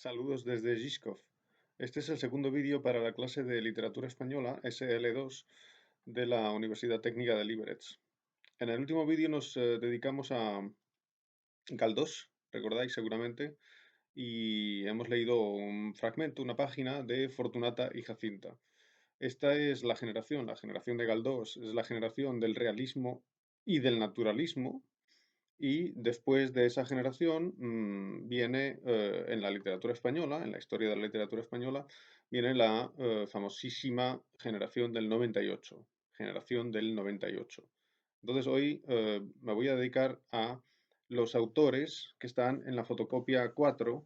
Saludos desde Žižkov. Este es el segundo vídeo para la clase de Literatura Española SL2 de la Universidad Técnica de Liberec. En el último vídeo nos dedicamos a Galdós, recordáis seguramente, y hemos leído un fragmento, una página de Fortunata y Jacinta. Esta es la generación de Galdós, es la generación del realismo y del naturalismo, y después de esa generación viene en la literatura española, en la historia de la literatura española, viene la famosísima generación del 98. Generación del 98. Entonces hoy me voy a dedicar a los autores que están en la fotocopia 4,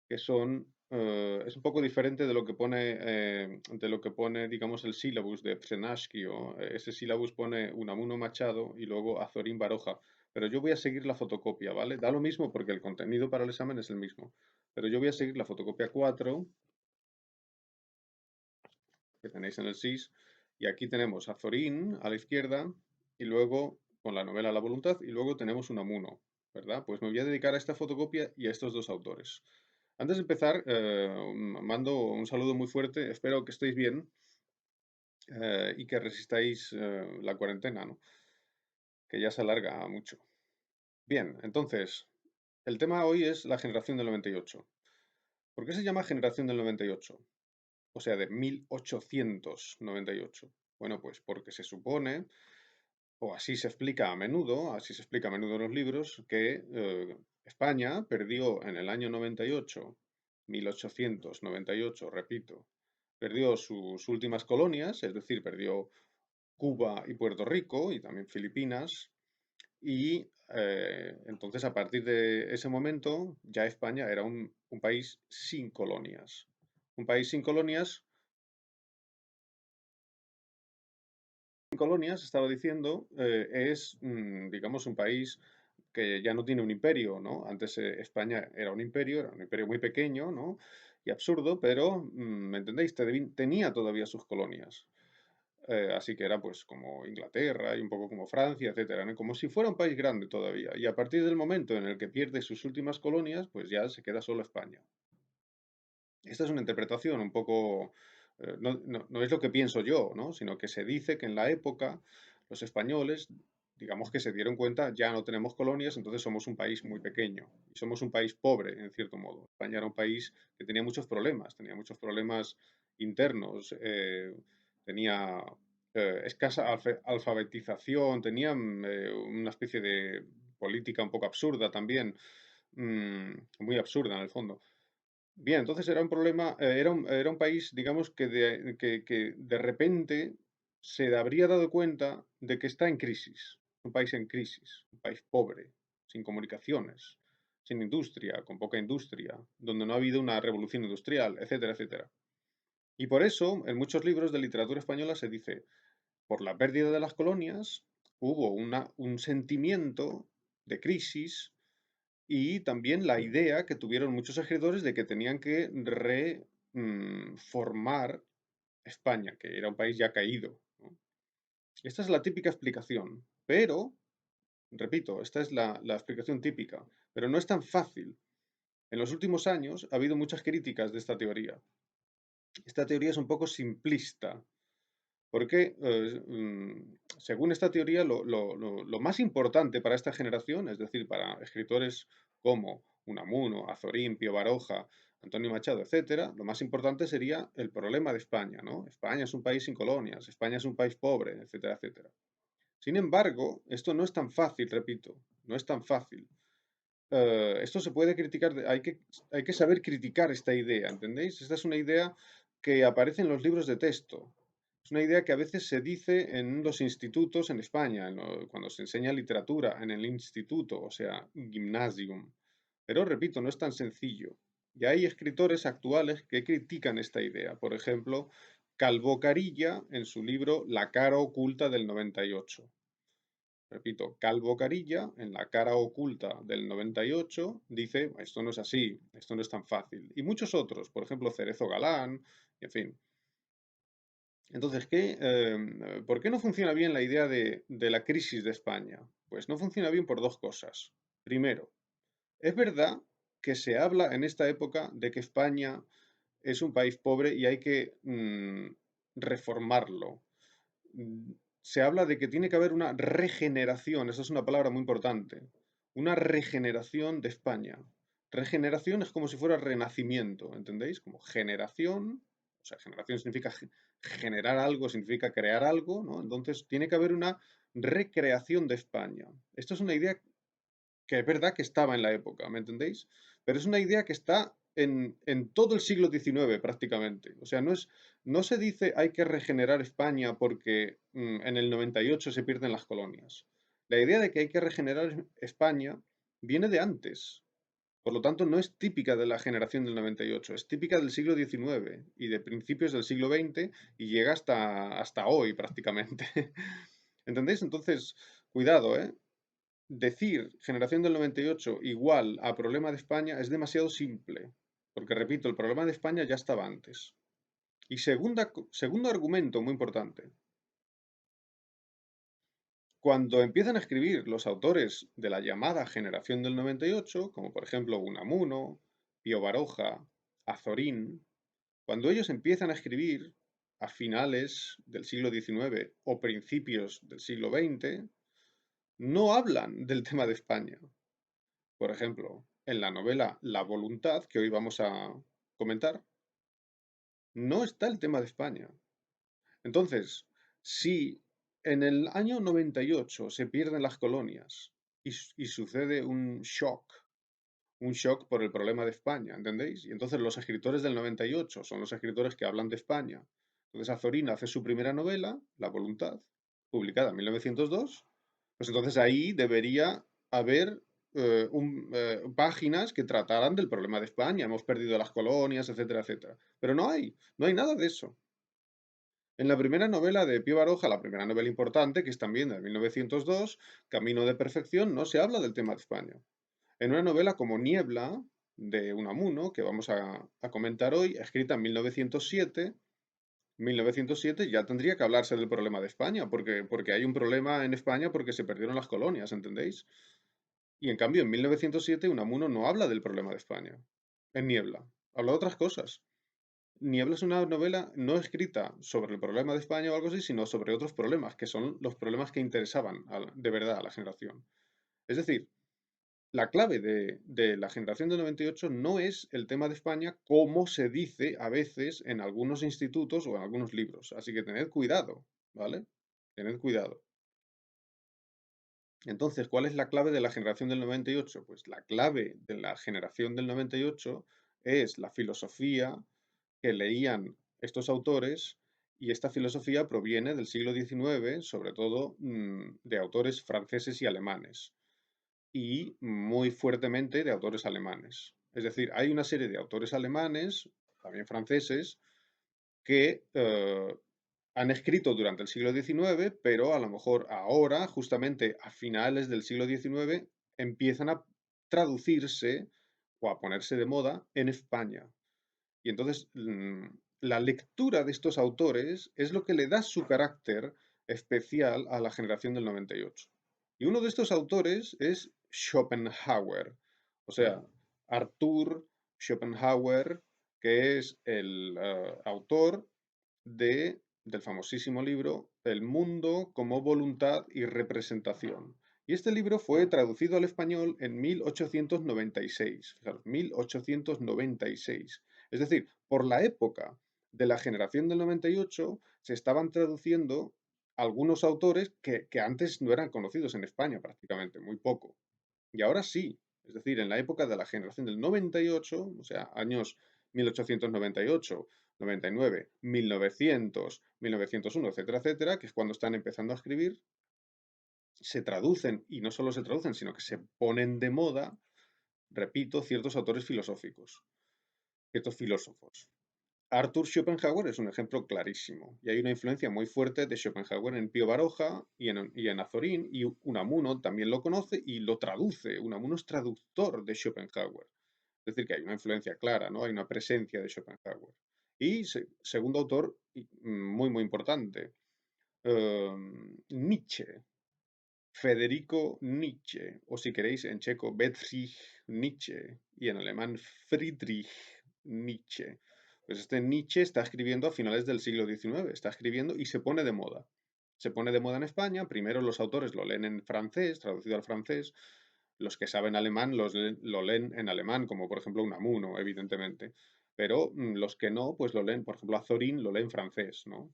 que son, es un poco diferente de lo que pone, digamos, el sílabus de Psenaski, o ese sílabus pone Unamuno Machado y luego Azorín Baroja, pero yo voy a seguir la fotocopia, ¿vale? Da lo mismo porque el contenido para el examen es el mismo, pero yo voy a seguir la fotocopia 4 que tenéis en el SIS, y aquí tenemos Azorín a la izquierda, y luego con la novela La Voluntad, y luego tenemos Unamuno, ¿verdad? Pues me voy a dedicar a esta fotocopia y a estos dos autores. Antes de empezar, mando un saludo muy fuerte, espero que estéis bien y que resistáis la cuarentena, ¿no? Que ya se alarga mucho. Bien, entonces, el tema hoy es la generación del 98. ¿Por qué se llama generación del 98? O sea, de 1898. Bueno, pues porque se supone, o así se explica a menudo, así se explica a menudo en los libros, que España perdió en el año 98, 1898, repito, perdió sus últimas colonias, es decir, perdió Cuba y Puerto Rico y también Filipinas, y entonces a partir de ese momento ya España era un país sin colonias. Un país sin colonias, estaba diciendo, es, digamos, un país que ya no tiene un imperio, ¿no? Antes España era un imperio muy pequeño, ¿no? Y absurdo, pero, ¿me entendéis? Tenía todavía sus colonias. Así que era pues como Inglaterra y un poco como Francia, etcétera, ¿no? Como si fuera un país grande todavía. Y a partir del momento en el que pierde sus últimas colonias, pues ya se queda solo España. Esta es una interpretación un poco, no es lo que pienso yo, ¿no? Sino que se dice que en la época los españoles, digamos que se dieron cuenta, ya no tenemos colonias, entonces somos un país muy pequeño y somos un país pobre, en cierto modo. España era un país que tenía muchos problemas internos, tenía escasa alfabetización, tenía una especie de política un poco absurda también, muy absurda en el fondo. Bien, entonces era un problema, era un país, digamos, que de repente se habría dado cuenta de que está en crisis. Un país en crisis, un país pobre, sin comunicaciones, sin industria, con poca industria, donde no ha habido una revolución industrial, etcétera, etcétera. Y por eso, en muchos libros de literatura española se dice, por la pérdida de las colonias, hubo un sentimiento de crisis y también la idea que tuvieron muchos escritores de que tenían que reformar España, que era un país ya caído, ¿no? Esta es la típica explicación, pero, repito, esta es la explicación típica, pero no es tan fácil. En los últimos años ha habido muchas críticas de esta teoría. Esta teoría es un poco simplista, porque, según esta teoría, lo más importante para esta generación, es decir, para escritores como Unamuno, Azorín, Pío Baroja, Antonio Machado, etcétera, lo más importante sería el problema de España, ¿no? España es un país sin colonias, España es un país pobre, etcétera, etcétera. Sin embargo, esto no es tan fácil, repito, no es tan fácil. Esto se puede criticar, hay que saber criticar esta idea, ¿entendéis? Esta es una idea que aparece en los libros de texto. Es una idea que a veces se dice en los institutos en España, cuando se enseña literatura en el instituto, o sea, gymnasium. Pero repito, no es tan sencillo. Y hay escritores actuales que critican esta idea. Por ejemplo, Calvo Carilla en su libro La cara oculta del 98. Repito, Calvo Carilla, en la cara oculta del 98, dice, esto no es así, esto no es tan fácil. Y muchos otros, por ejemplo, Cerezo Galán, en fin. Entonces, ¿por qué no funciona bien la idea de la crisis de España? Pues no funciona bien por dos cosas. Primero, es verdad que se habla en esta época de que España es un país pobre y hay que reformarlo. Se habla de que tiene que haber una regeneración, esa es una palabra muy importante, una regeneración de España. Regeneración es como si fuera renacimiento, ¿entendéis? Como generación, o sea, generación significa generar algo, significa crear algo, ¿no? Entonces tiene que haber una recreación de España. Esto es una idea que es verdad que estaba en la época, ¿me entendéis? Pero es una idea que está en todo el siglo XIX prácticamente. O sea, no se dice hay que regenerar España porque en el 98 se pierden las colonias. La idea de que hay que regenerar España viene de antes. Por lo tanto, no es típica de la generación del 98, es típica del siglo XIX y de principios del siglo XX y llega hasta hoy prácticamente. ¿Entendéis? Entonces, cuidado, ¿eh? Decir generación del 98 igual a problema de España es demasiado simple, porque repito, el problema de España ya estaba antes. Y segundo argumento muy importante, cuando empiezan a escribir los autores de la llamada generación del 98, como por ejemplo Unamuno, Pío Baroja, Azorín, cuando ellos empiezan a escribir a finales del siglo XIX o principios del siglo XX, no hablan del tema de España. Por ejemplo, en la novela La voluntad, que hoy vamos a comentar, no está el tema de España. Entonces, si en el año 98 se pierden las colonias y sucede un shock por el problema de España, ¿entendéis? Y entonces los escritores del 98 son los escritores que hablan de España. Entonces Azorín hace su primera novela, La voluntad, publicada en 1902, pues entonces ahí debería haber páginas que trataran del problema de España. Hemos perdido las colonias, etcétera, etcétera. Pero no hay nada de eso. En la primera novela de Pío Baroja, la primera novela importante, que es también de 1902, Camino de Perfección, no se habla del tema de España. En una novela como Niebla, de Unamuno, que vamos a comentar hoy, escrita en 1907 ya tendría que hablarse del problema de España, porque hay un problema en España porque se perdieron las colonias, ¿entendéis? Y en cambio, en 1907 Unamuno no habla del problema de España, en Niebla, habla de otras cosas. Niebla es una novela no escrita sobre el problema de España o algo así, sino sobre otros problemas, que son los problemas que interesaban de verdad a la generación. Es decir, la clave de la generación del 98 no es el tema de España como se dice a veces en algunos institutos o en algunos libros. Así que tened cuidado, ¿vale? Tened cuidado. Entonces, ¿cuál es la clave de la generación del 98? Pues la clave de la generación del 98 es la filosofía que leían estos autores y esta filosofía proviene del siglo XIX, sobre todo de autores franceses y alemanes y muy fuertemente de autores alemanes. Es decir, hay una serie de autores alemanes, también franceses, que han escrito durante el siglo XIX, pero a lo mejor ahora, justamente a finales del siglo XIX, empiezan a traducirse o a ponerse de moda en España. Y entonces la lectura de estos autores es lo que le da su carácter especial a la generación del 98. Y uno de estos autores es Schopenhauer, o sea, Arthur Schopenhauer, que es el autor del famosísimo libro El mundo como voluntad y representación. Y este libro fue traducido al español en 1896. Fijaros, 1896. Es decir, por la época de la generación del 98 se estaban traduciendo algunos autores que antes no eran conocidos en España prácticamente, muy poco. Y ahora sí, es decir, en la época de la generación del 98, o sea, años 1898, 99, 1900, 1901, etcétera, etcétera, que es cuando están empezando a escribir, se traducen, y no solo se traducen, sino que se ponen de moda, repito, ciertos autores filosóficos, ciertos filósofos. Arthur Schopenhauer es un ejemplo clarísimo, y hay una influencia muy fuerte de Schopenhauer en Pío Baroja y en Azorín, y Unamuno también lo conoce y lo traduce. Unamuno es traductor de Schopenhauer. Es decir, que hay una influencia clara, ¿no? Hay una presencia de Schopenhauer. Y segundo autor, muy, muy importante, Nietzsche. Federico Nietzsche, o si queréis en checo, Bedřich Nietzsche, y en alemán Friedrich Nietzsche. Pues este Nietzsche está escribiendo a finales del siglo XIX, está escribiendo y se pone de moda. Se pone de moda en España, primero los autores lo leen en francés, traducido al francés, los que saben alemán lo leen en alemán, como por ejemplo Unamuno, evidentemente. Pero los que no, pues lo leen, por ejemplo, Azorín lo lee en francés, ¿no?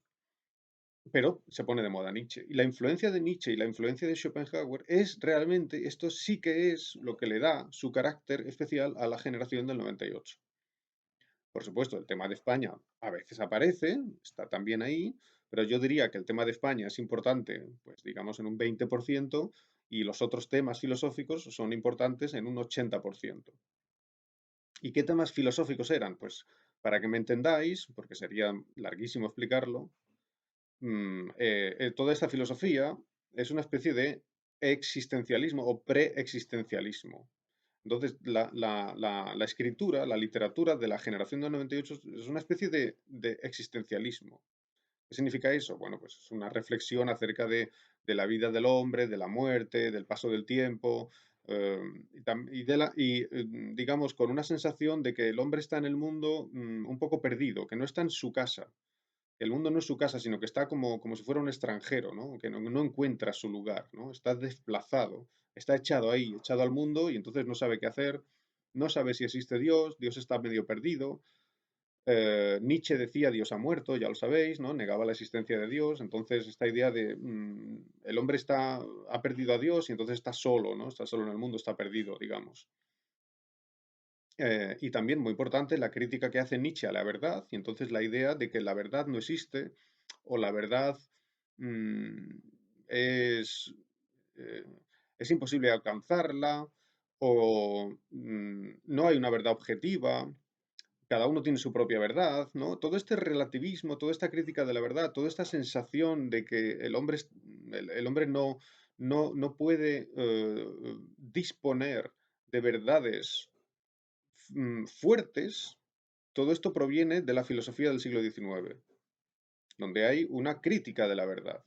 Pero se pone de moda Nietzsche. Y la influencia de Nietzsche y la influencia de Schopenhauer es realmente, esto sí que es lo que le da su carácter especial a la generación del 98. Por supuesto, el tema de España a veces aparece, está también ahí, pero yo diría que el tema de España es importante, pues digamos en un 20%, y los otros temas filosóficos son importantes en un 80%. ¿Y qué temas filosóficos eran? Pues para que me entendáis, porque sería larguísimo explicarlo, toda esta filosofía es una especie de existencialismo o preexistencialismo. Entonces, la escritura, la literatura de la generación del 98 es una especie de existencialismo. ¿Qué significa eso? Bueno, pues es una reflexión acerca de la vida del hombre, de la muerte, del paso del tiempo, digamos, con una sensación de que el hombre está en el mundo un poco perdido, que no está en su casa. El mundo no es su casa, sino que está como si fuera un extranjero, ¿no? Que no encuentra su lugar, ¿no? Está desplazado, está echado ahí, echado al mundo y entonces no sabe qué hacer, no sabe si existe Dios, Dios está medio perdido. Nietzsche decía Dios ha muerto, ya lo sabéis, ¿no? Negaba la existencia de Dios, entonces esta idea de el hombre ha perdido a Dios y entonces está solo, ¿no? Está solo en el mundo, está perdido, digamos. Y también, muy importante, la crítica que hace Nietzsche a la verdad, y entonces la idea de que la verdad no existe, o la verdad mm, es, eh, es imposible alcanzarla, o no hay una verdad objetiva, cada uno tiene su propia verdad, ¿no? Todo este relativismo, toda esta crítica de la verdad, toda esta sensación de que el hombre no puede disponer de verdades fuertes, todo esto proviene de la filosofía del siglo XIX, donde hay una crítica de la verdad.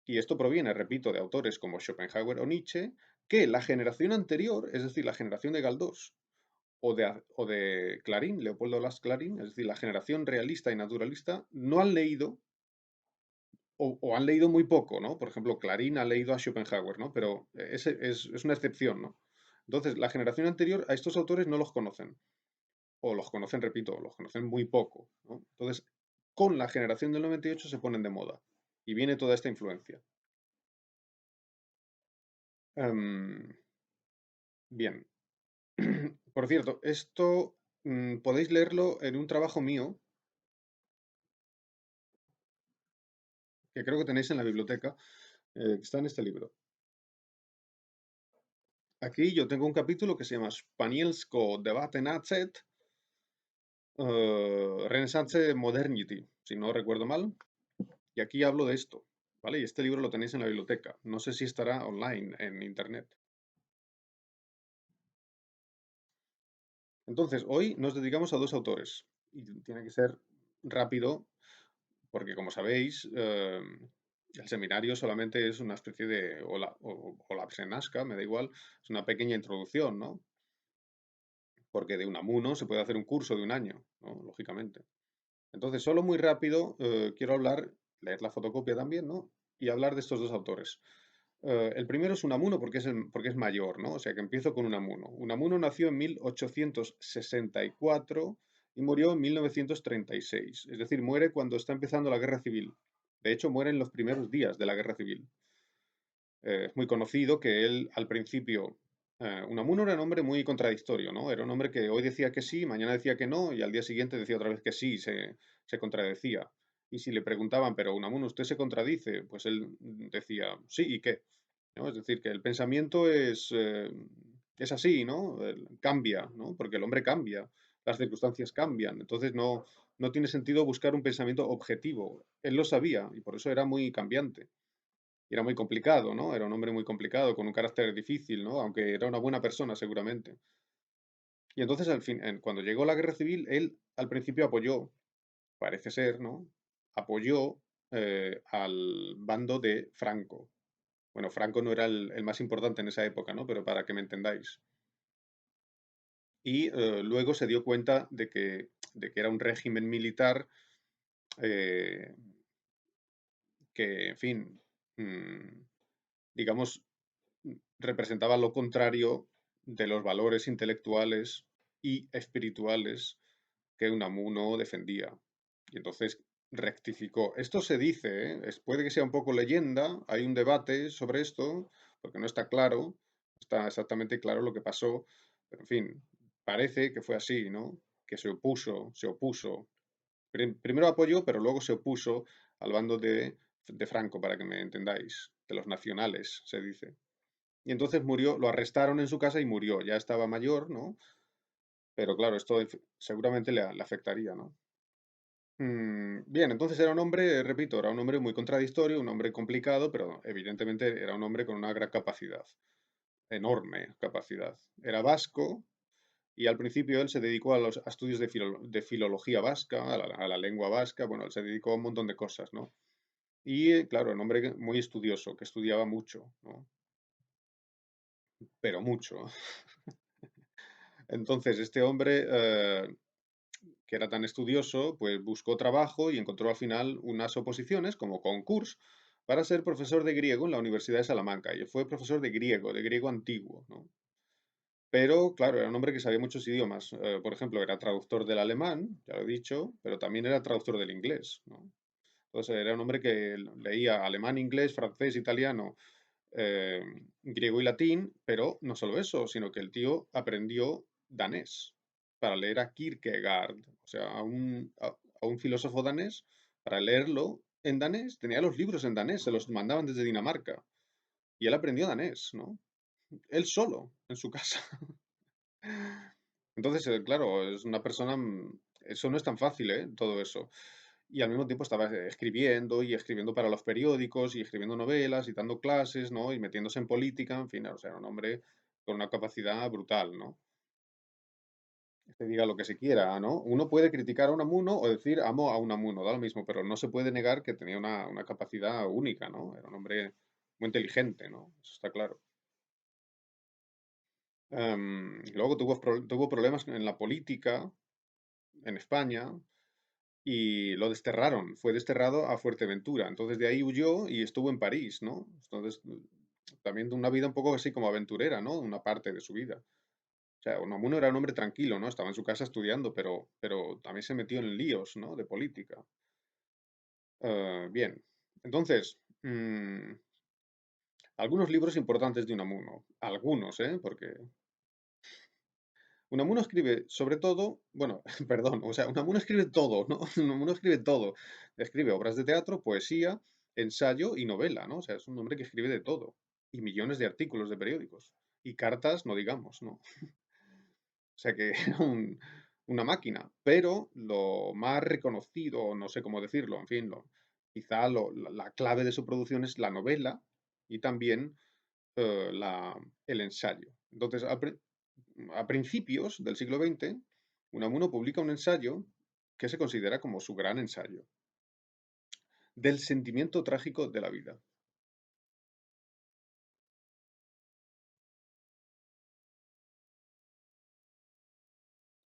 Y esto proviene, repito, de autores como Schopenhauer o Nietzsche, que la generación anterior, es decir, la generación de Galdós o de Clarín, Leopoldo Las Clarín, es decir, la generación realista y naturalista, no han leído o han leído muy poco, ¿no? Por ejemplo, Clarín ha leído a Schopenhauer, ¿no? Pero es una excepción, ¿no? Entonces, la generación anterior a estos autores no los conocen. O los conocen, repito, los conocen muy poco, ¿no? Entonces, con la generación del 98 se ponen de moda y viene toda esta influencia. Em, bien, por cierto, esto podéis leerlo en un trabajo mío que creo que tenéis en la biblioteca, que está en este libro. Aquí yo tengo un capítulo que se llama Spanielsko debate nacet, Renaissance Modernity, si no recuerdo mal. Y aquí hablo de esto, ¿vale? Y este libro lo tenéis en la biblioteca. No sé si estará online en internet. Entonces, hoy nos dedicamos a dos autores. Y tiene que ser rápido, porque como sabéis, el seminario solamente es una especie de, o la psenasca, me da igual, es una pequeña introducción, ¿no? Porque de Unamuno se puede hacer un curso de un año, ¿no? Lógicamente. Entonces, solo muy rápido, quiero hablar, leer la fotocopia también, ¿no? Y hablar de estos dos autores. El primero es Unamuno porque es mayor, ¿no? O sea que empiezo con Unamuno. Unamuno nació en 1864 y murió en 1936. Es decir, muere cuando está empezando la guerra civil. De hecho, muere en los primeros días de la guerra civil. Es muy conocido que él al principio, Unamuno era un hombre muy contradictorio, ¿no? Era un hombre que hoy decía que sí, mañana decía que no y al día siguiente decía otra vez que sí, se contradecía. Y si le preguntaban, pero Unamuno, ¿usted se contradice? Pues él decía, sí, ¿y qué? ¿No? Es decir, que el pensamiento es así, ¿no? Cambia, ¿no? Porque el hombre cambia, las circunstancias cambian, entonces no tiene sentido buscar un pensamiento objetivo. Él lo sabía y por eso era muy cambiante. Y era muy complicado, ¿no? Era un hombre muy complicado, con un carácter difícil, ¿no? Aunque era una buena persona, seguramente. Y entonces, al fin, cuando llegó la guerra civil, él al principio apoyó, parece ser, ¿no? Apoyó al bando de Franco, Bueno, Franco no era el más importante en esa época, ¿no? Pero para que me entendáis. Y luego se dio cuenta de que era un régimen militar eh, que, en fin, mm, digamos, representaba lo contrario de los valores intelectuales y espirituales que Unamuno defendía. Y entonces rectificó. Esto se dice, ¿eh? Puede que sea un poco leyenda, hay un debate sobre esto, porque no está claro, está exactamente claro lo que pasó, pero en fin, parece que fue así, ¿no? Que se opuso. Primero apoyó, pero luego se opuso al bando de Franco, para que me entendáis, de los nacionales, se dice. Y entonces murió, lo arrestaron en su casa y murió. Ya estaba mayor, ¿no? Pero claro, esto seguramente le afectaría, ¿no? Bien, entonces era un hombre, repito, era un hombre muy contradictorio, un hombre complicado, pero evidentemente era un hombre con una gran capacidad, enorme capacidad. Era vasco y al principio él se dedicó a estudios de filología vasca, a la lengua vasca, bueno, él se dedicó a un montón de cosas, ¿no? Y claro, un hombre muy estudioso, que estudiaba mucho, ¿no? Pero mucho. Entonces, este hombre, que era tan estudioso, pues buscó trabajo y encontró al final unas oposiciones como concurso para ser profesor de griego en la Universidad de Salamanca. Y fue profesor de griego antiguo, ¿no? Pero, claro, era un hombre que sabía muchos idiomas. Por ejemplo, era traductor del alemán, ya lo he dicho, pero también era traductor del inglés, ¿no? Entonces, era un hombre que leía alemán, inglés, francés, italiano, eh, griego y latín, pero no solo eso, sino que el tío aprendió danés para leer a Kierkegaard, o sea, a un filósofo danés, para leerlo en danés. Tenía los libros en danés, se los mandaban desde Dinamarca. Y él aprendió danés, ¿no? Él solo, en su casa. Entonces, claro, es una persona, eso no es tan fácil, ¿eh? Todo eso. Y al mismo tiempo estaba escribiendo y escribiendo para los periódicos y escribiendo novelas y dando clases, ¿no? Y metiéndose en política, en fin, o sea, era un hombre con una capacidad brutal, ¿no? Se diga lo que se quiera, ¿no? Uno puede criticar a Unamuno o decir amo a Unamuno, da lo mismo, pero no se puede negar que tenía una capacidad única, ¿no? Era un hombre muy inteligente, ¿no? Eso está claro. Luego tuvo problemas en la política en España y lo desterraron. Fue desterrado a Fuerteventura. Entonces de ahí huyó y estuvo en París, ¿no? Entonces también de una vida un poco así como aventurera, ¿no? Una parte de su vida. O sea, Unamuno era un hombre tranquilo, ¿no? Estaba en su casa estudiando, pero también se metió en líos, ¿no? De política. Bien. Entonces, algunos libros importantes de Unamuno. Algunos, ¿eh? Porque Unamuno escribe sobre todo, bueno, perdón, o sea, Unamuno escribe todo, ¿no? Unamuno escribe todo. Escribe obras de teatro, poesía, ensayo y novela, ¿no? O sea, es un hombre que escribe de todo. Y millones de artículos de periódicos. Y cartas, no digamos, ¿no? O sea que era una máquina. Pero lo más reconocido, no sé cómo decirlo, en fin, quizá la clave de su producción es la novela y también el ensayo. Entonces, a principios del siglo XX, Unamuno publica un ensayo que se considera como su gran ensayo, del sentimiento trágico de la vida.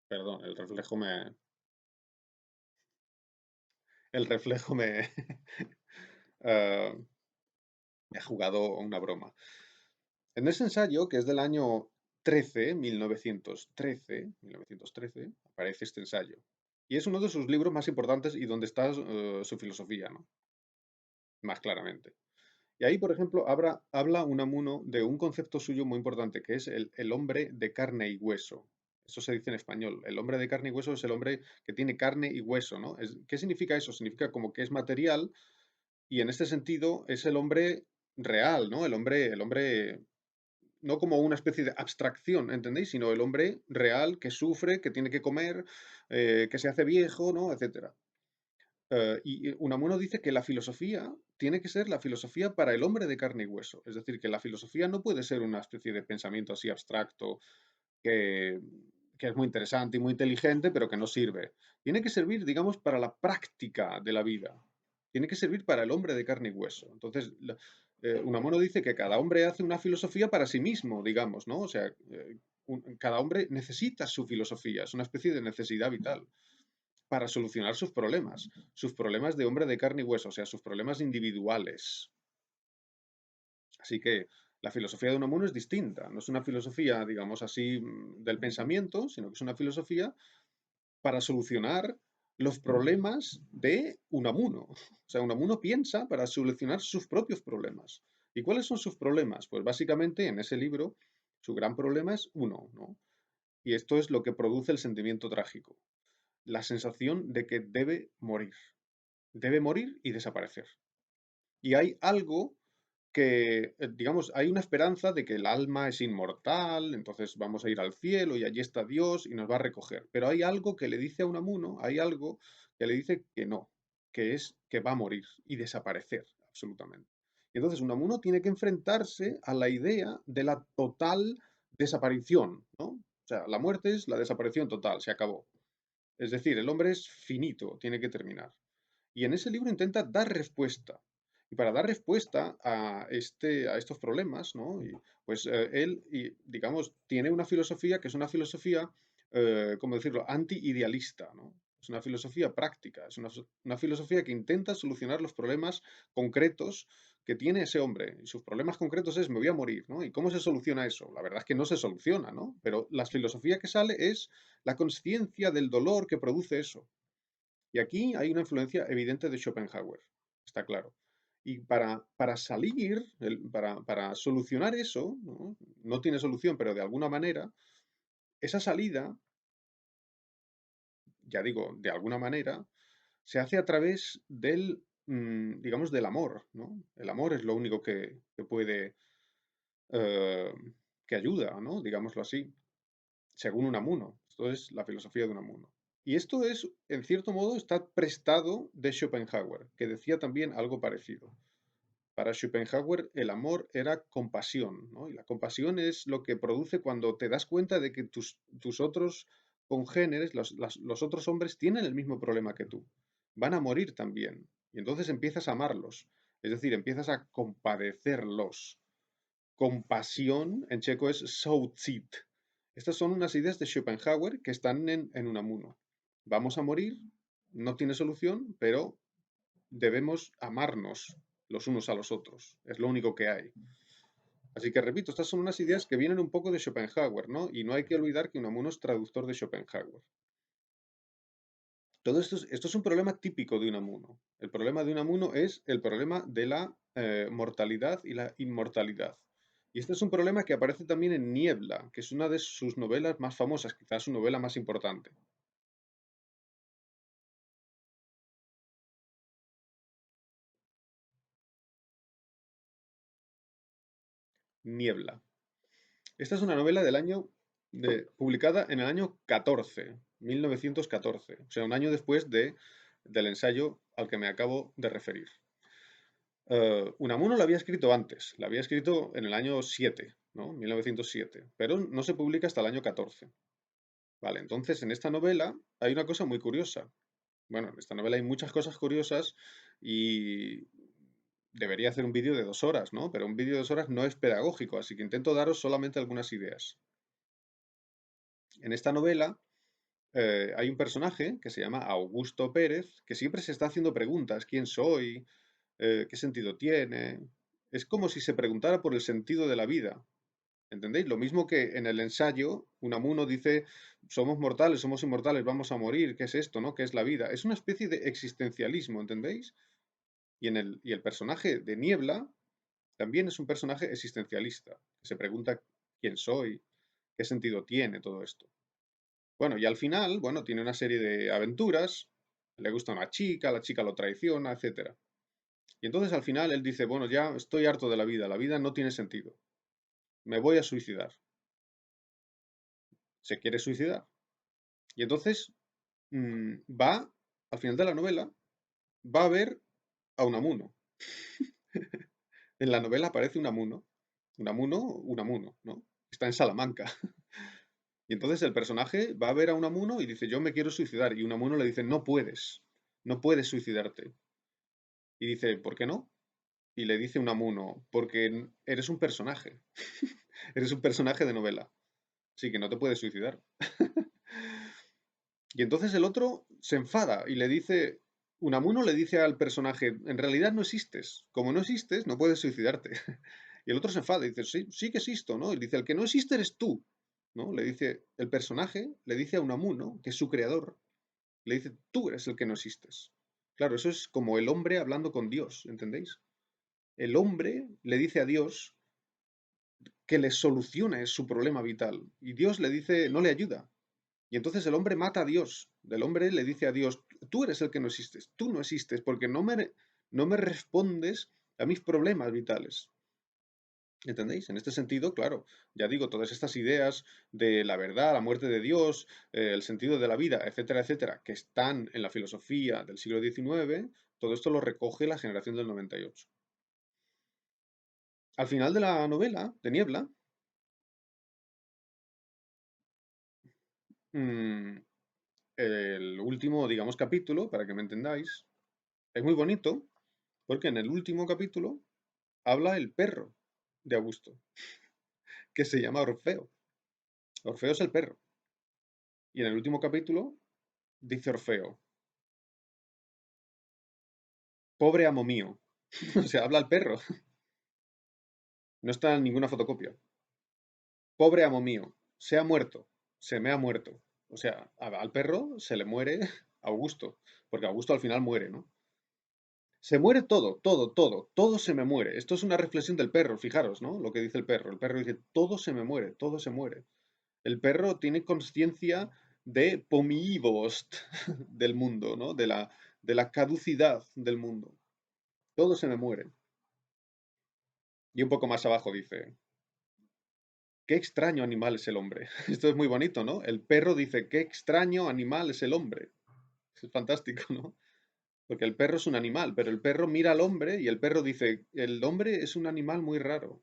Perdón, el reflejo ah, me ha jugado una broma. En ese ensayo, que es del año 1913, aparece este ensayo. Y es uno de sus libros más importantes y donde está su filosofía, ¿no? Más claramente. Y ahí, por ejemplo, habla Unamuno de un concepto suyo muy importante, que es el hombre de carne y hueso. Eso se dice en español. El hombre de carne y hueso es el hombre que tiene carne y hueso, ¿no? ¿Qué significa eso? Significa como que es material y en este sentido es el hombre real, ¿no? El hombre no como una especie de abstracción, ¿entendéis? Sino el hombre real que sufre, que tiene que comer, que se hace viejo, ¿no? Etcétera. Y Unamuno dice que la filosofía tiene que ser la filosofía para el hombre de carne y hueso. Es decir, que la filosofía no puede ser una especie de pensamiento así abstracto que, que es muy interesante y muy inteligente, pero que no sirve. Tiene que servir, digamos, para la práctica de la vida. Tiene que servir para el hombre de carne y hueso. Entonces, Unamuno dice que cada hombre hace una filosofía para sí mismo, digamos, ¿no? O sea, cada hombre necesita su filosofía, es una especie de necesidad vital para solucionar sus problemas de hombre de carne y hueso, o sea, sus problemas individuales. Así que la filosofía de Unamuno es distinta, no es una filosofía, digamos así, del pensamiento, sino que es una filosofía para solucionar los problemas de Unamuno. O sea, Unamuno piensa para solucionar sus propios problemas. ¿Y cuáles son sus problemas? Pues básicamente en ese libro su gran problema es uno, ¿no? Y esto es lo que produce el sentimiento trágico, la sensación de que debe morir y desaparecer. Y hay algo que, digamos, hay una esperanza de que el alma es inmortal, entonces vamos a ir al cielo y allí está Dios y nos va a recoger. Pero hay algo que le dice a Unamuno, hay algo que le dice que no, que es que va a morir y desaparecer absolutamente. Y entonces Unamuno tiene que enfrentarse a la idea de la total desaparición, ¿no? O sea, la muerte es la desaparición total, se acabó. Es decir, el hombre es finito, tiene que terminar. Y en ese libro intenta dar respuesta. Y para dar respuesta a estos problemas, ¿no? Y, pues él, digamos, tiene una filosofía que es una filosofía, ¿cómo decirlo?, anti-idealista, ¿no? Es una filosofía práctica, es una filosofía que intenta solucionar los problemas concretos que tiene ese hombre. Y sus problemas concretos es, me voy a morir, ¿no? ¿Y cómo se soluciona eso? La verdad es que no se soluciona, ¿no? Pero la filosofía que sale es la conciencia del dolor que produce eso. Y aquí hay una influencia evidente de Schopenhauer, está claro. Y para salir, para solucionar eso, ¿no? No tiene solución, pero de alguna manera, esa salida, ya digo, de alguna manera, se hace a través del, digamos, del amor, ¿no? El amor es lo único que puede, eh, que ayuda, ¿no? Digámoslo así, según Unamuno. Esto es la filosofía de Unamuno. Y esto es, en cierto modo, está prestado de Schopenhauer, que decía también algo parecido. Para Schopenhauer el amor era compasión, ¿no? Y la compasión es lo que produce cuando te das cuenta de que tus otros congéneres, los otros hombres, tienen el mismo problema que tú. Van a morir también. Y entonces empiezas a amarlos. Es decir, empiezas a compadecerlos. Compasión en checo es Soucit. Estas son unas ideas de Schopenhauer que están en Unamuno. Vamos a morir, no tiene solución, pero debemos amarnos los unos a los otros. Es lo único que hay. Así que repito, estas son unas ideas que vienen un poco de Schopenhauer, ¿no? Y no hay que olvidar que Unamuno es traductor de Schopenhauer. Todo esto es un problema típico de Unamuno. El problema de Unamuno es el problema de la mortalidad y la inmortalidad. Y este es un problema que aparece también en Niebla, que es una de sus novelas más famosas, quizás su novela más importante. Niebla. Esta es una novela publicada en el año 1914, o sea, un año después del ensayo al que me acabo de referir. Unamuno la había escrito antes, la había escrito en el año 7, ¿no? 1907, pero no se publica hasta el año 14. Vale, entonces en esta novela hay una cosa muy curiosa. Bueno, en esta novela hay muchas cosas curiosas y debería hacer un vídeo de 2 horas, ¿no? Pero un vídeo de 2 horas no es pedagógico, así que intento daros solamente algunas ideas. En esta novela hay un personaje que se llama Augusto Pérez, que siempre se está haciendo preguntas, ¿quién soy? ¿Qué sentido tiene? Es como si se preguntara por el sentido de la vida, ¿entendéis? Lo mismo que en el ensayo, Unamuno dice, somos mortales, somos inmortales, vamos a morir, ¿qué es esto, no? ¿Qué es la vida? Es una especie de existencialismo, ¿entendéis? Y el personaje de Niebla también es un personaje existencialista, que se pregunta quién soy, qué sentido tiene todo esto. Bueno, y al final, bueno, tiene una serie de aventuras, le gusta una chica, la chica lo traiciona, etcétera. Y entonces al final él dice, bueno, ya estoy harto de la vida no tiene sentido, me voy a suicidar. Se quiere suicidar. Y entonces va, al final de la novela, va a ver a Unamuno. En la novela aparece Unamuno, ¿no? Está en Salamanca. Y entonces el personaje va a ver a Unamuno y dice, yo me quiero suicidar. Y Unamuno le dice, no puedes suicidarte. Y dice, ¿por qué no? y le dice Unamuno, porque eres un personaje, eres un personaje de novela, así que no te puedes suicidar. Y entonces el otro se enfada y le dice, Unamuno le dice al personaje, en realidad no existes, como no existes, no puedes suicidarte. Y el otro se enfada y dice, sí, sí que existo, ¿no? Y dice, el que no existe eres tú, ¿no? Le dice, el personaje le dice a Unamuno, que es su creador, le dice, tú eres el que no existes. Claro, eso es como el hombre hablando con Dios, ¿entendéis? El hombre le dice a Dios que le solucione su problema vital y Dios le dice, no le ayuda. Y entonces el hombre mata a Dios. El hombre le dice a Dios, tú eres el que no existes, tú no existes porque no me respondes a mis problemas vitales. ¿Entendéis? En este sentido, claro, ya digo, todas estas ideas de la verdad, la muerte de Dios, el sentido de la vida, etcétera, etcétera, que están en la filosofía del siglo XIX, todo esto lo recoge la generación del 98. Al final de la novela, de Niebla, mm, el último, digamos, capítulo, para que me entendáis, es muy bonito porque en el último capítulo habla el perro de Augusto, que se llama Orfeo. Orfeo es el perro. Y en el último capítulo dice Orfeo, pobre amo mío. O sea, habla el perro. No está en ninguna fotocopia. Pobre amo mío, se ha muerto, se me ha muerto. O sea, al perro se le muere Augusto, porque Augusto al final muere, ¿no? Se muere todo, todo, todo, todo se me muere. Esto es una reflexión del perro, fijaros, ¿no? Lo que dice el perro. El perro dice, todo se me muere, todo se muere. El perro tiene conciencia de pomiivost del mundo, ¿no? De la caducidad del mundo. Todo se me muere. Y un poco más abajo dice, qué extraño animal es el hombre. Esto es muy bonito, ¿no? El perro dice, qué extraño animal es el hombre. Es fantástico, ¿no? Porque el perro es un animal, pero el perro mira al hombre y el perro dice, el hombre es un animal muy raro.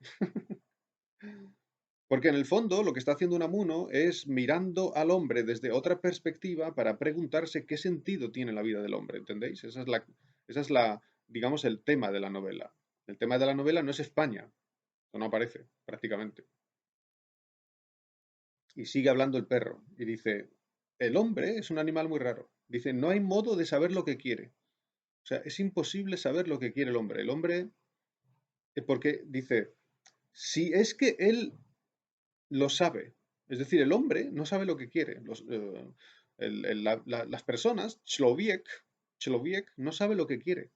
Porque en el fondo lo que está haciendo Unamuno es mirando al hombre desde otra perspectiva para preguntarse qué sentido tiene la vida del hombre, ¿entendéis? Esa es la, digamos, el tema de la novela. El tema de la novela no es España, eso no aparece prácticamente. Y sigue hablando el perro y dice, el hombre es un animal muy raro. Dice, no hay modo de saber lo que quiere. O sea, es imposible saber lo que quiere el hombre. El hombre, porque dice, si es que él lo sabe. Es decir, el hombre no sabe lo que quiere. Las personas, Člověk no sabe lo que quiere.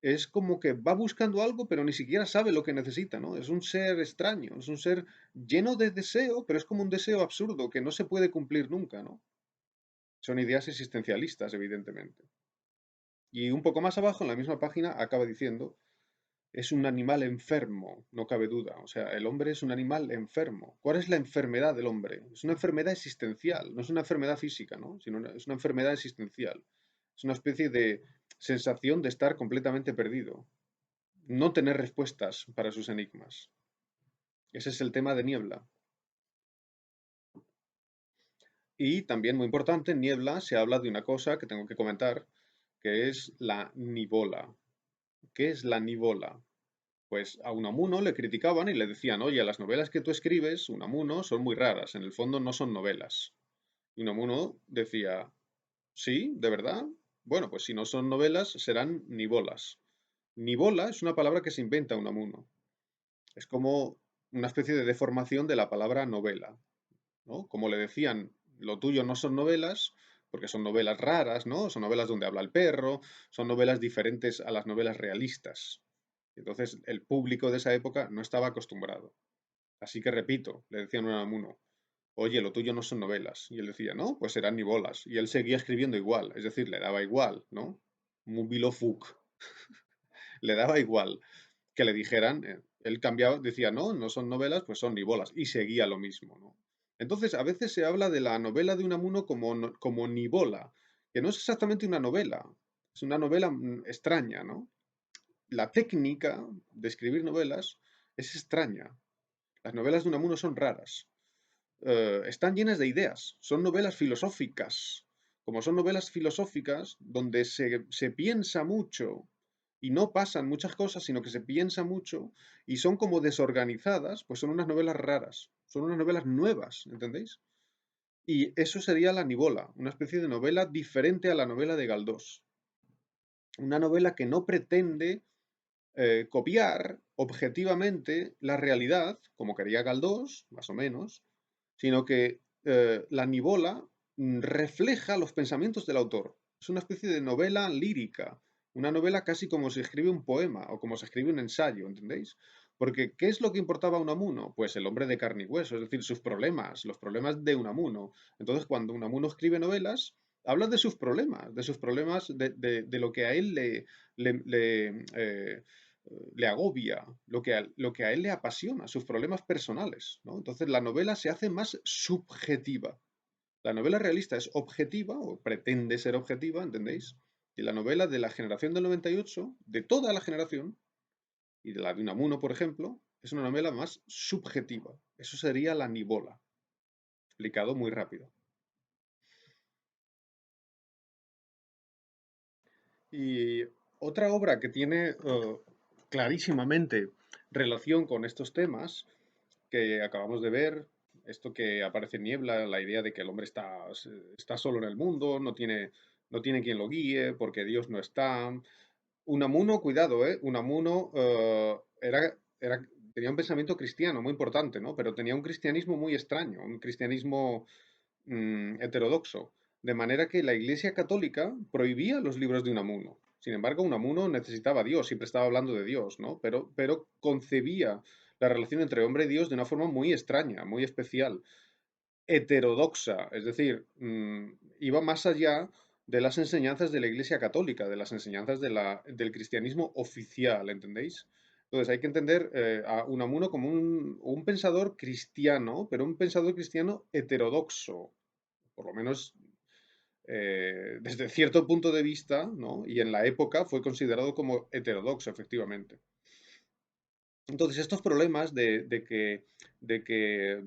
Es como que va buscando algo, pero ni siquiera sabe lo que necesita, ¿no? Es un ser extraño, es un ser lleno de deseo, pero es como un deseo absurdo que no se puede cumplir nunca, ¿no? Son ideas existencialistas, evidentemente. Y un poco más abajo, en la misma página, acaba diciendo, es un animal enfermo, no cabe duda. O sea, el hombre es un animal enfermo. ¿Cuál es la enfermedad del hombre? Es una enfermedad existencial, no es una enfermedad física, ¿no? Sino es una enfermedad existencial. Es una especie de sensación de estar completamente perdido, no tener respuestas para sus enigmas. Ese es el tema de Niebla. Y también muy importante, en Niebla se habla de una cosa que tengo que comentar, que es la nivola. ¿Qué es la nivola? Pues a Unamuno le criticaban y le decían, oye, las novelas que tú escribes, Unamuno, son muy raras, en el fondo no son novelas. Y Unamuno decía, sí, ¿de verdad? Bueno, pues si no son novelas, serán nivolas. Nivola es una palabra que se inventa Unamuno. Es como una especie de deformación de la palabra novela, ¿no? Como le decían, lo tuyo no son novelas, porque son novelas raras, ¿no? Son novelas donde habla el perro, son novelas diferentes a las novelas realistas. Entonces, el público de esa época no estaba acostumbrado. Así que repito, le decían a Unamuno, oye, lo tuyo no son novelas. Y él decía, no, pues serán ni bolas. Y él seguía escribiendo igual, es decir, le daba igual, ¿no? Mubilo fuck. Le daba igual que le dijeran, él cambiaba, decía, no, no son novelas, pues son ni bolas. Y seguía lo mismo, ¿no? Entonces, a veces se habla de la novela de Unamuno como, como nivola, que no es exactamente una novela, es una novela extraña, ¿no? La técnica de escribir novelas es extraña. Las novelas de Unamuno son raras. Están llenas de ideas. Son novelas filosóficas. Como son novelas filosóficas donde se piensa mucho y no pasan muchas cosas, sino que se piensa mucho y son como desorganizadas, pues son unas novelas raras, son unas novelas nuevas, ¿entendéis? Y eso sería La Nivola, una especie de novela diferente a la novela de Galdós. Una novela que no pretende copiar objetivamente la realidad, como quería Galdós, más o menos, sino que La Nivola refleja los pensamientos del autor. Es una especie de novela lírica, una novela casi como se escribe un poema o como se escribe un ensayo, ¿entendéis? Porque, ¿qué es lo que importaba a Unamuno? Pues el hombre de carne y hueso, es decir, sus problemas, los problemas de Unamuno. Entonces, cuando Unamuno escribe novelas, habla de sus problemas, de lo que a él le agobia, lo que a él le apasiona, sus problemas personales, ¿no? Entonces la novela se hace más subjetiva. La novela realista es objetiva, o pretende ser objetiva, ¿entendéis? Y la novela de la generación del 98, de toda la generación, y de la de Unamuno, por ejemplo, es una novela más subjetiva. Eso sería La Nivola, explicado muy rápido. Y otra obra que tiene clarísimamente relación con estos temas que acabamos de ver, esto que aparece en Niebla, la idea de que el hombre está solo en el mundo, no tiene quien lo guíe, porque Dios no está. Unamuno, cuidado, ¿eh? Unamuno tenía un pensamiento cristiano muy importante, ¿no? Pero tenía un cristianismo muy extraño, un cristianismo heterodoxo, de manera que la Iglesia Católica prohibía los libros de Unamuno. Sin embargo, Unamuno necesitaba a Dios, siempre estaba hablando de Dios, ¿no? Pero concebía la relación entre hombre y Dios de una forma muy extraña, muy especial, heterodoxa, es decir, iba más allá de las enseñanzas de la Iglesia Católica, de las enseñanzas del cristianismo oficial, ¿entendéis? Entonces hay que entender a Unamuno como un pensador cristiano, pero un pensador cristiano heterodoxo, por lo menos desde cierto punto de vista, ¿no? Y en la época fue considerado como heterodoxo, efectivamente. Entonces, estos problemas de que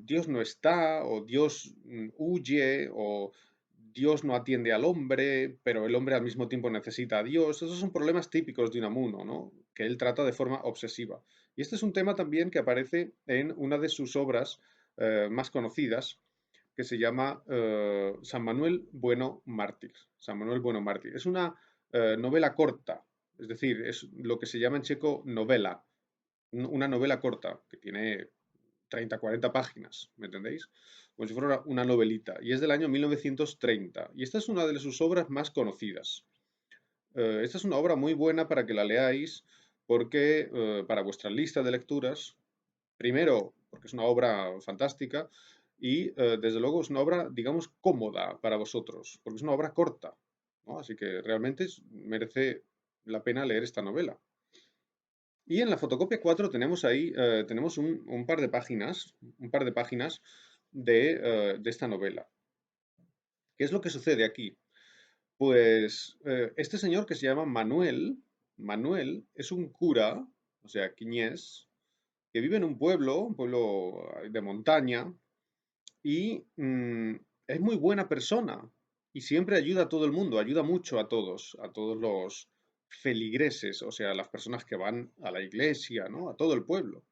Dios no está, o Dios huye, o Dios no atiende al hombre, pero el hombre al mismo tiempo necesita a Dios, esos son problemas típicos de Unamuno, ¿no? Que él trata de forma obsesiva. Y este es un tema también que aparece en una de sus obras más conocidas, que se llama San Manuel Bueno Mártir. San Manuel Bueno Mártir. Es una novela corta, es decir, es lo que se llama en checo novela, una novela corta que tiene 30, 40 páginas, ¿me entendéis? Como si fuera una novelita. Y es del año 1930. Y esta es una de sus obras más conocidas. Esta es una obra muy buena para que la leáis, porque para vuestra lista de lecturas, primero, porque es una obra fantástica, y desde luego es una obra, digamos, cómoda para vosotros, porque es una obra corta, ¿no? Así que realmente merece la pena leer esta novela. Y en la fotocopia 4 tenemos ahí, tenemos un par de páginas, un par de páginas de esta novela. ¿Qué es lo que sucede aquí? Pues este señor que se llama Manuel, Manuel es un cura, o sea, quiñés, que vive en un pueblo de montaña, y es muy buena persona y siempre ayuda a todo el mundo, ayuda mucho a todos los feligreses, o sea, las personas que van a la iglesia, ¿no? A todo el pueblo.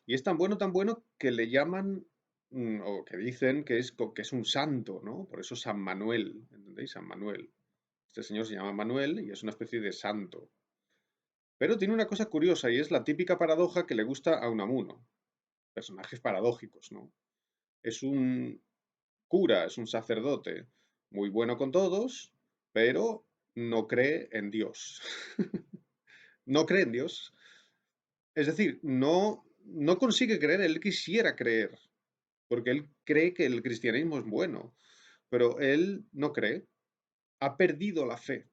Y es tan bueno que le llaman, o que dicen que es un santo, ¿no? Por eso San Manuel, ¿entendéis? San Manuel. Este señor se llama Manuel y es una especie de santo. Pero tiene una cosa curiosa y es la típica paradoja que le gusta a Unamuno. Personajes paradójicos, ¿no? Es un cura, es un sacerdote muy bueno con todos, pero no cree en Dios. No cree en Dios. Es decir, no consigue creer, él quisiera creer, porque él cree que el cristianismo es bueno, pero él no cree, ha perdido la fe.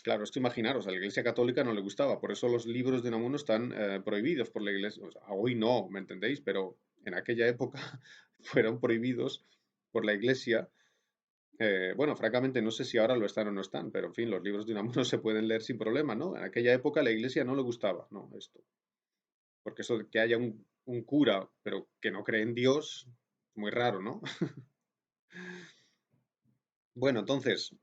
Claro, esto imaginaros, a la Iglesia Católica no le gustaba, por eso los libros de Unamuno están prohibidos por la Iglesia. O sea, hoy no, ¿me entendéis? Pero en aquella época fueron prohibidos por la Iglesia. Bueno, francamente no sé si ahora lo están o no están, pero en fin, los libros de Unamuno se pueden leer sin problema, ¿no? En aquella época a la Iglesia no le gustaba, ¿no? Esto. Porque eso de que haya un cura, pero que no cree en Dios, muy raro, ¿no? Bueno, entonces,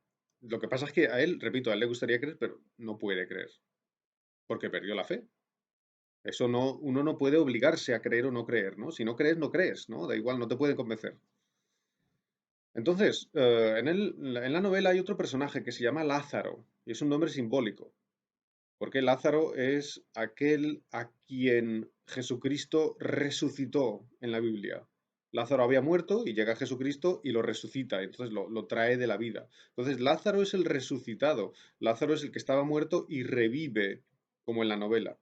Lo que pasa es que a él, repito, a él le gustaría creer, pero no puede creer, porque perdió la fe. Eso no, uno no puede obligarse a creer o no creer, ¿no? Si no crees, no crees, ¿no? Da igual, no te puede convencer. Entonces, en la novela hay otro personaje que se llama Lázaro, y es un nombre simbólico, porque Lázaro es aquel a quien Jesucristo resucitó en la Biblia. Lázaro había muerto y llega Jesucristo y lo resucita, entonces lo trae de la vida. Entonces, Lázaro es el resucitado, Lázaro es el que estaba muerto y revive, como en la novela.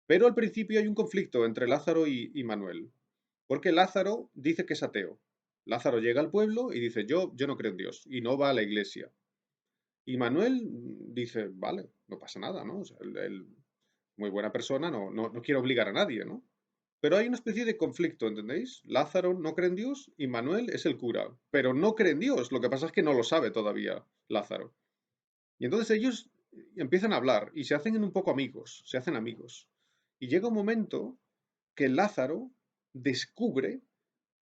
Pero al principio hay un conflicto entre Lázaro y Manuel, porque Lázaro dice que es ateo. Lázaro llega al pueblo y dice, yo no creo en Dios, y no va a la iglesia. Y Manuel dice, vale, no pasa nada, ¿no? O sea, muy buena persona, no quiere obligar a nadie, ¿no? Pero hay una especie de conflicto, ¿entendéis? Lázaro no cree en Dios y Manuel es el cura, pero no cree en Dios, lo que pasa es que no lo sabe todavía Lázaro. Y entonces ellos empiezan a hablar y se hacen un poco amigos, se hacen amigos. Y llega un momento que Lázaro descubre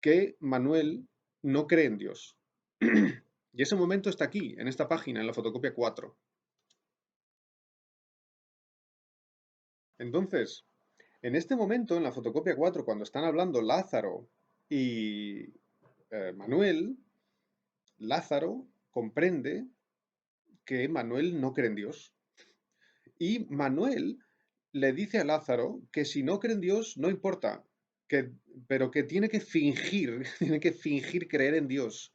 que Manuel no cree en Dios. Y ese momento está aquí, en esta página, en la fotocopia 4. Entonces, en este momento, en la fotocopia 4, cuando están hablando Lázaro y Manuel, Lázaro comprende que Manuel no cree en Dios. Y Manuel le dice a Lázaro que si no cree en Dios, no importa, que, pero que tiene que fingir, tiene que fingir creer en Dios.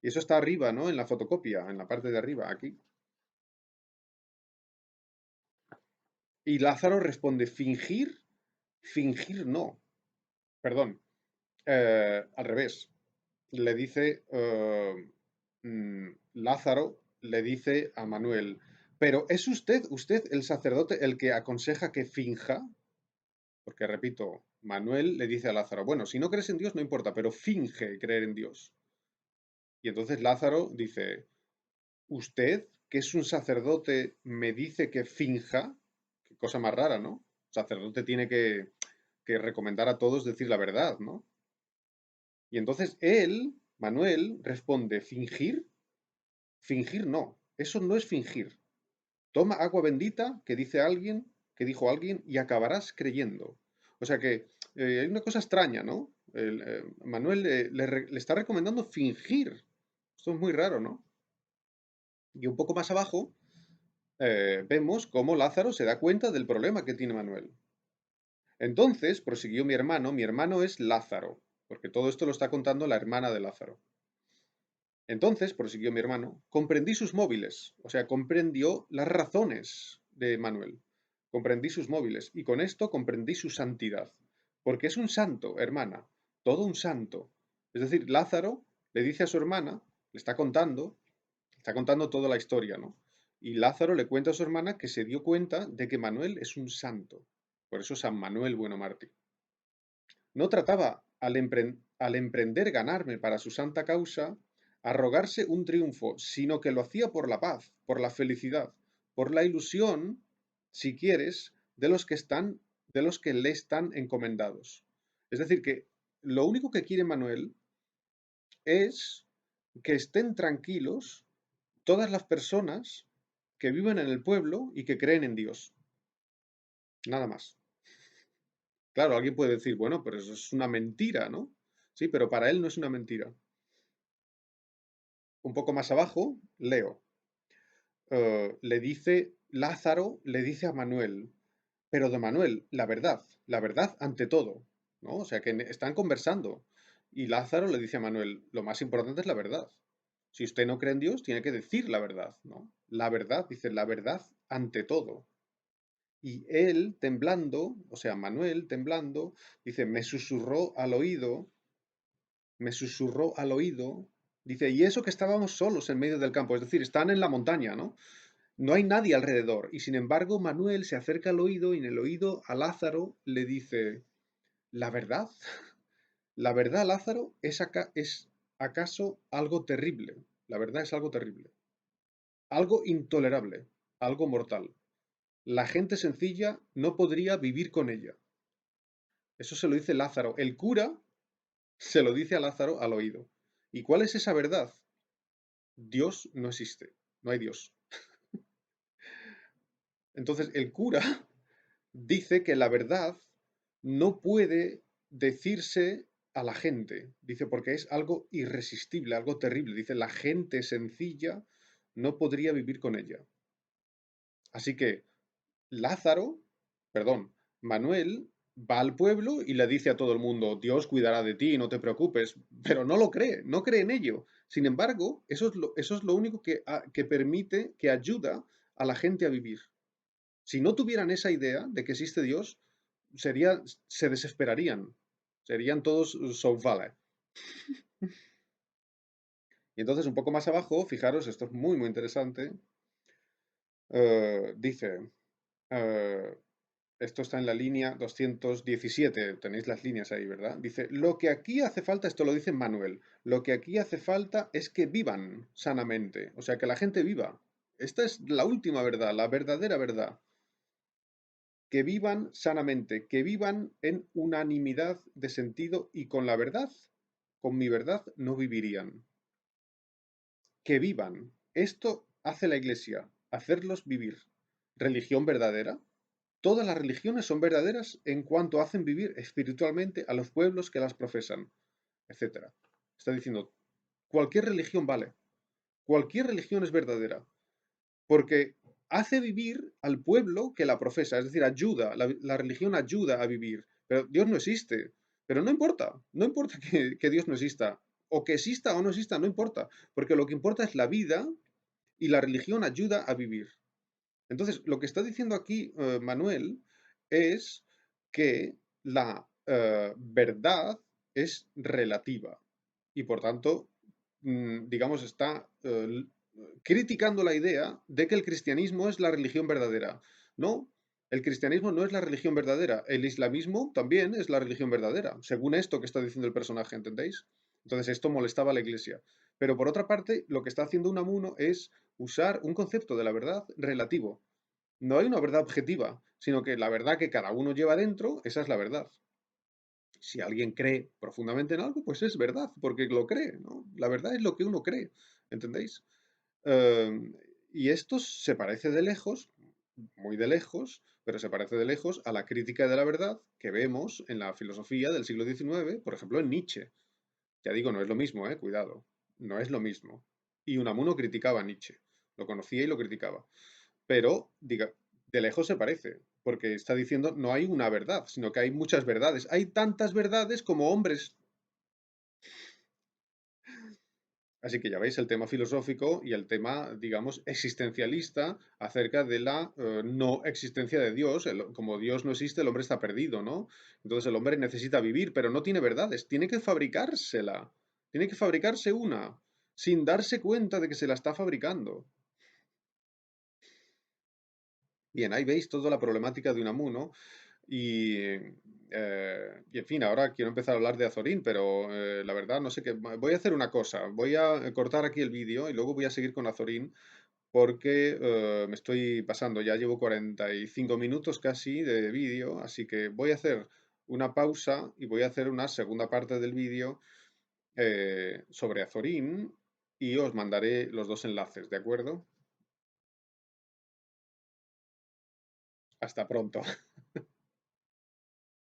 Y eso está arriba, ¿no? En la fotocopia, en la parte de arriba, aquí. Y Lázaro responde, fingir, fingir no. Perdón, al revés. Le dice, Lázaro le dice a Manuel, pero ¿es usted el sacerdote el que aconseja que finja? Porque, repito, Manuel le dice a Lázaro, bueno, si no crees en Dios no importa, pero finge creer en Dios. Y entonces Lázaro dice, ¿usted, que es un sacerdote, me dice que finja? Qué cosa más rara, ¿no? El sacerdote tiene que recomendar a todos decir la verdad, ¿no? Y entonces él, Manuel, responde, ¿fingir? Fingir no, eso no es fingir. Toma agua bendita, que dice alguien, que dijo alguien, y acabarás creyendo. O sea que hay una cosa extraña, ¿no? Manuel le está recomendando fingir. Esto es muy raro, ¿no? Y un poco más abajo vemos cómo Lázaro se da cuenta del problema que tiene Manuel. Entonces, prosiguió mi hermano es Lázaro, porque todo esto lo está contando la hermana de Lázaro. Entonces, prosiguió mi hermano, comprendí sus móviles, o sea, comprendió las razones de Manuel. Comprendí sus móviles y con esto comprendí su santidad, porque es un santo, hermana, todo un santo. Es decir, Lázaro le dice a su hermana, le está contando toda la historia, ¿no? Y Lázaro le cuenta a su hermana que se dio cuenta de que Manuel es un santo. Por eso San Manuel Bueno Mártir. No trataba al emprender ganarme para su santa causa, arrogarse un triunfo, sino que lo hacía por la paz, por la felicidad, por la ilusión, si quieres, de los que le están encomendados. Es decir, que lo único que quiere Manuel es que estén tranquilos todas las personas que viven en el pueblo y que creen en Dios. Nada más. Claro, alguien puede decir, bueno, pero eso es una mentira, ¿no? Sí, pero para él no es una mentira. Un poco más abajo, leo, le dice, Lázaro le dice a Manuel, pero de Manuel, la verdad ante todo, ¿no? O sea, que están conversando. Y Lázaro le dice a Manuel, lo más importante es la verdad. Si usted no cree en Dios, tiene que decir la verdad, ¿no? La verdad, dice, la verdad ante todo. Y él, temblando, o sea, Manuel, temblando, dice, me susurró al oído, dice, y eso que estábamos solos en medio del campo, es decir, están en la montaña, ¿no? No hay nadie alrededor. Y sin embargo, Manuel se acerca al oído y en el oído a Lázaro le dice, la verdad, la verdad, Lázaro, es acaso algo terrible. La verdad es algo terrible. Algo intolerable, algo mortal. La gente sencilla no podría vivir con ella. Eso se lo dice Lázaro. El cura se lo dice a Lázaro al oído. ¿Y cuál es esa verdad? Dios no existe. no hay Dios. Entonces el cura dice que la verdad no puede decirse a la gente, dice, porque es algo irresistible, algo terrible. Dice, la gente sencilla no podría vivir con ella. Así que Lázaro, perdón, Manuel va al pueblo y le dice a todo el mundo, Dios cuidará de ti, no te preocupes, pero no lo cree, no cree en ello. Sin embargo, eso es lo único que permite, que ayuda a la gente a vivir. Si no tuvieran esa idea de que existe Dios, se desesperarían. Serían todos so vale. Y entonces un poco más abajo, fijaros, esto es muy, muy interesante, dice, eh, esto está en la línea 217, tenéis las líneas ahí, ¿verdad? Dice, lo que aquí hace falta, esto lo dice Manuel, lo que aquí hace falta es que vivan sanamente, o sea, que la gente viva. Esta es la última verdad, la verdadera verdad. Que vivan sanamente, que vivan en unanimidad de sentido y con la verdad, con mi verdad, no vivirían. Que vivan. Esto hace la Iglesia, hacerlos vivir. ¿Religión verdadera? Todas las religiones son verdaderas en cuanto hacen vivir espiritualmente a los pueblos que las profesan, etcétera. Está diciendo, cualquier religión vale. Cualquier religión es verdadera. Porque hace vivir al pueblo que la profesa, es decir, ayuda, la religión ayuda a vivir, pero Dios no existe. Pero no importa, no importa que Dios no exista, o que exista o no exista, no importa, porque lo que importa es la vida y la religión ayuda a vivir. Entonces, lo que está diciendo aquí Manuel es que la verdad es relativa y por tanto, digamos, está criticando la idea de que el cristianismo es la religión verdadera. No, el cristianismo no es la religión verdadera. El islamismo también es la religión verdadera, según esto que está diciendo el personaje, ¿entendéis? Entonces esto molestaba a la iglesia. Pero por otra parte, lo que está haciendo Unamuno es usar un concepto de la verdad relativo. No hay una verdad objetiva, sino que la verdad que cada uno lleva dentro, esa es la verdad. Si alguien cree profundamente en algo, pues es verdad, porque lo cree, ¿no? La verdad es lo que uno cree, ¿entendéis? Eh, y esto se parece de lejos, muy de lejos, pero se parece de lejos a la crítica de la verdad que vemos en la filosofía del siglo XIX, por ejemplo, en Nietzsche. Ya digo, no es lo mismo, cuidado, no es lo mismo. Y Unamuno criticaba a Nietzsche, lo conocía y lo criticaba. Pero, diga, de lejos se parece, porque está diciendo no hay una verdad, sino que hay muchas verdades. Hay tantas verdades como hombres. Así que ya veis el tema filosófico y el tema, digamos, existencialista acerca de la no existencia de Dios. Como Dios no existe, el hombre está perdido, ¿no? Entonces el hombre necesita vivir, pero no tiene verdades, tiene que fabricársela. Tiene que fabricarse una, sin darse cuenta de que se la está fabricando. Bien, ahí veis toda la problemática de Unamuno. Y en fin, ahora quiero empezar a hablar de Azorín, pero la verdad no sé qué. Voy a hacer una cosa. Voy a cortar aquí el vídeo y luego voy a seguir con Azorín porque me estoy pasando. Ya llevo 45 minutos casi de vídeo, así que voy a hacer una pausa y voy a hacer una segunda parte del vídeo sobre Azorín y os mandaré los dos enlaces, ¿de acuerdo? Hasta pronto.